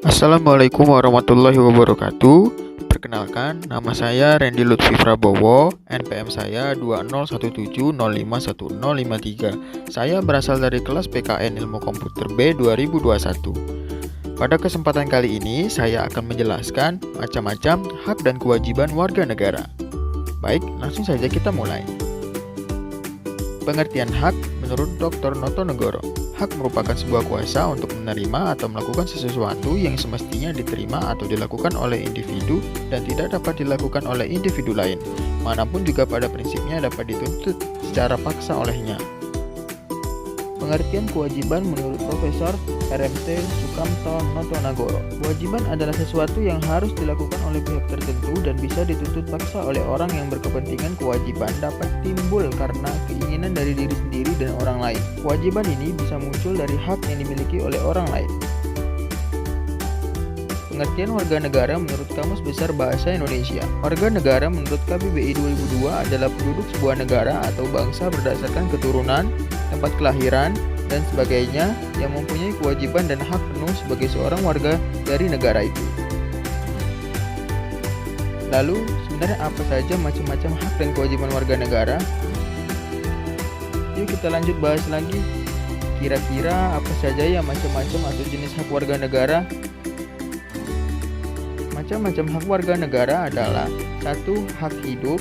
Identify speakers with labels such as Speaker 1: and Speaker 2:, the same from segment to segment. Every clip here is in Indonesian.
Speaker 1: Assalamualaikum warahmatullahi wabarakatuh. Perkenalkan, nama saya Randy Lutfi Prabowo, NPM saya 2017051053. Saya berasal dari kelas PKN Ilmu Komputer B 2021. Pada kesempatan kali ini, saya akan menjelaskan macam-macam hak dan kewajiban warga negara. Baik, langsung saja kita mulai. Pengertian hak menurut Dr. Noto Negoro. Hak merupakan sebuah kuasa untuk menerima atau melakukan sesuatu yang semestinya diterima atau dilakukan oleh individu dan tidak dapat dilakukan oleh individu lain, manapun juga pada prinsipnya dapat dituntut secara paksa olehnya. Pengertian kewajiban menurut Profesor RMT Sukamto Notonegoro. Kewajiban adalah sesuatu yang harus dilakukan oleh pihak tertentu dan bisa dituntut paksa oleh orang yang berkepentingan. Kewajiban dapat timbul karena keinginan dari diri sendiri dan orang lain. Kewajiban ini bisa muncul dari hak yang dimiliki oleh orang lain. Pengertian warga negara menurut Kamus Besar Bahasa Indonesia. Warga negara menurut KBBI 2002 adalah penduduk sebuah negara atau bangsa berdasarkan keturunan, tempat kelahiran, dan sebagainya yang mempunyai kewajiban dan hak penuh sebagai seorang warga dari negara itu. Lalu, sebenarnya apa saja macam-macam hak dan kewajiban warga negara? Yuk kita lanjut bahas lagi. Kira-kira apa saja yang macam-macam atau jenis hak warga negara? Macam-macam hak warga negara adalah 1. Hak hidup,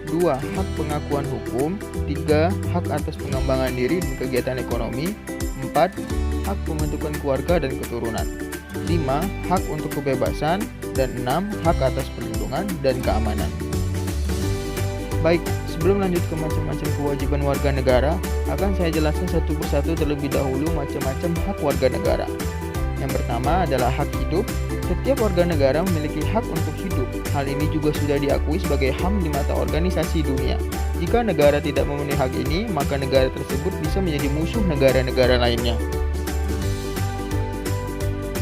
Speaker 1: 2. Hak pengakuan hukum, 3. Hak atas pengembangan diri dan kegiatan ekonomi, 4. Hak pembentukan keluarga dan keturunan, 5. Hak untuk kebebasan, dan 6. Hak atas perlindungan dan keamanan. Baik, sebelum lanjut ke macam-macam kewajiban warga negara, akan saya jelaskan satu persatu terlebih dahulu macam-macam hak warga negara. Yang pertama adalah hak hidup. Setiap warga negara memiliki hak untuk hidup. Hal ini juga sudah diakui sebagai HAM di mata organisasi dunia. Jika negara tidak memenuhi hak ini, maka negara tersebut bisa menjadi musuh negara-negara lainnya.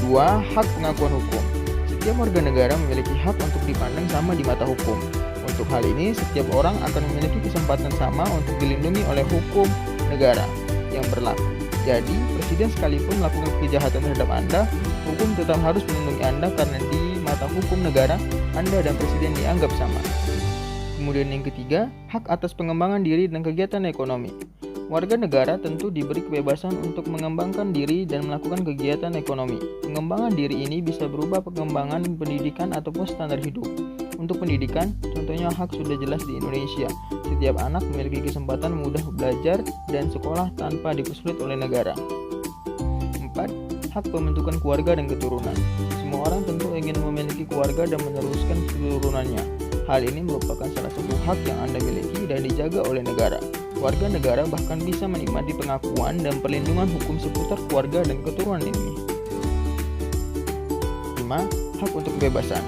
Speaker 1: 2. Hak pengakuan hukum. Setiap warga negara memiliki hak untuk dipandang sama di mata hukum. Untuk hal ini, setiap orang akan memiliki kesempatan sama untuk dilindungi oleh hukum negara yang berlaku. Jadi, presiden sekalipun melakukan kejahatan terhadap Anda, hukum tetap harus melindungi Anda karena di mata hukum negara, Anda dan presiden dianggap sama. Kemudian yang ketiga, hak atas pengembangan diri dan kegiatan ekonomi. Warga negara tentu diberi kebebasan untuk mengembangkan diri dan melakukan kegiatan ekonomi. Pengembangan diri ini bisa berupa pengembangan pendidikan ataupun standar hidup. Untuk pendidikan, contohnya hak sudah jelas di Indonesia. Setiap anak memiliki kesempatan mudah belajar dan sekolah tanpa dipersulit oleh negara. 4. Hak pembentukan keluarga dan keturunan. Semua orang tentu ingin memiliki keluarga dan meneruskan keturunannya. Hal ini merupakan salah satu hak yang Anda miliki dan dijaga oleh negara. Warga negara bahkan bisa menikmati pengakuan dan perlindungan hukum seputar keluarga dan keturunan ini. 5. Hak untuk kebebasan.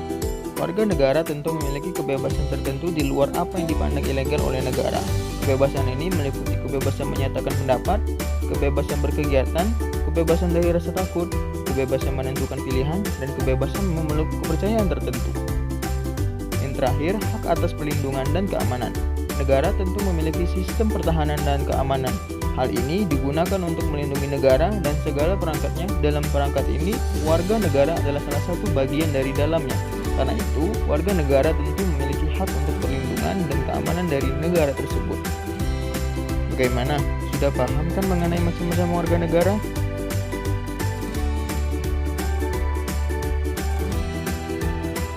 Speaker 1: Warga negara tentu memiliki kebebasan tertentu di luar apa yang dipandang ilegal oleh negara. Kebebasan ini meliputi kebebasan menyatakan pendapat, kebebasan berkegiatan, kebebasan dari rasa takut, kebebasan menentukan pilihan, dan kebebasan memeluk kepercayaan tertentu. Yang terakhir, hak atas perlindungan dan keamanan. Negara tentu memiliki sistem pertahanan dan keamanan. Hal ini digunakan untuk melindungi negara dan segala perangkatnya. Dalam perangkat ini, warga negara adalah salah satu bagian dari dalamnya. Karena itu, warga negara tentu memiliki hak untuk perlindungan dan keamanan dari negara tersebut. Bagaimana? Sudah paham kan mengenai macam-macam warga negara?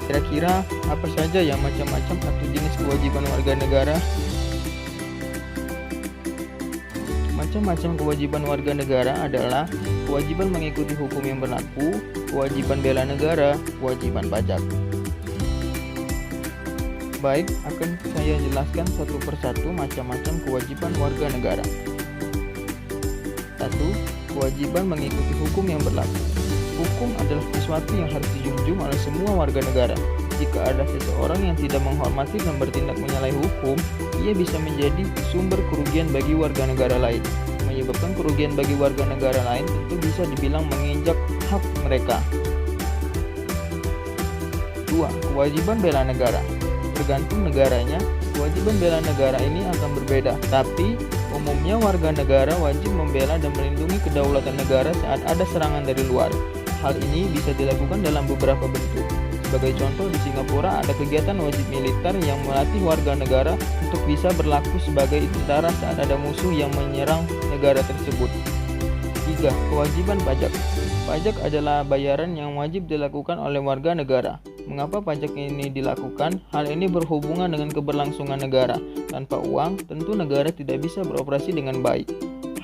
Speaker 1: Kira-kira apa saja yang macam-macam atau jenis kewajiban warga negara? Macam-macam kewajiban warga negara adalah kewajiban mengikuti hukum yang berlaku, kewajiban bela negara, kewajiban pajak. Baik, akan saya jelaskan satu persatu macam-macam kewajiban warga negara. 1. Kewajiban mengikuti hukum yang berlaku. Hukum adalah sesuatu yang harus dijunjung oleh semua warga negara. Jika ada seseorang yang tidak menghormati dan bertindak menyalahi hukum, ia bisa menjadi sumber kerugian bagi warga negara lain. Menyebabkan kerugian bagi warga negara lain tentu bisa dibilang menginjak hak mereka. 2. Kewajiban bela negara. Tergantung negaranya, kewajiban bela negara ini akan berbeda, tapi umumnya warga negara wajib membela dan melindungi kedaulatan negara saat ada serangan dari luar. Hal ini bisa dilakukan dalam beberapa bentuk. Sebagai contoh, di Singapura ada kegiatan wajib militer yang melatih warga negara untuk bisa berlaku sebagai tentara saat ada musuh yang menyerang negara tersebut. 3. Kewajiban pajak. Pajak adalah bayaran yang wajib dilakukan oleh warga negara. Mengapa pajak ini dilakukan? Hal ini berhubungan dengan keberlangsungan negara. Tanpa uang, tentu negara tidak bisa beroperasi dengan baik.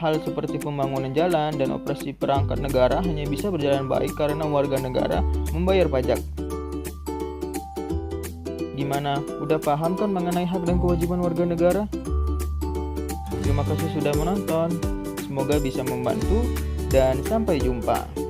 Speaker 1: Hal seperti pembangunan jalan dan operasi perangkat negara hanya bisa berjalan baik karena warga negara membayar pajak. Gimana? Udah paham kan mengenai hak dan kewajiban warga negara? Terima kasih sudah menonton. Semoga bisa membantu dan sampai jumpa.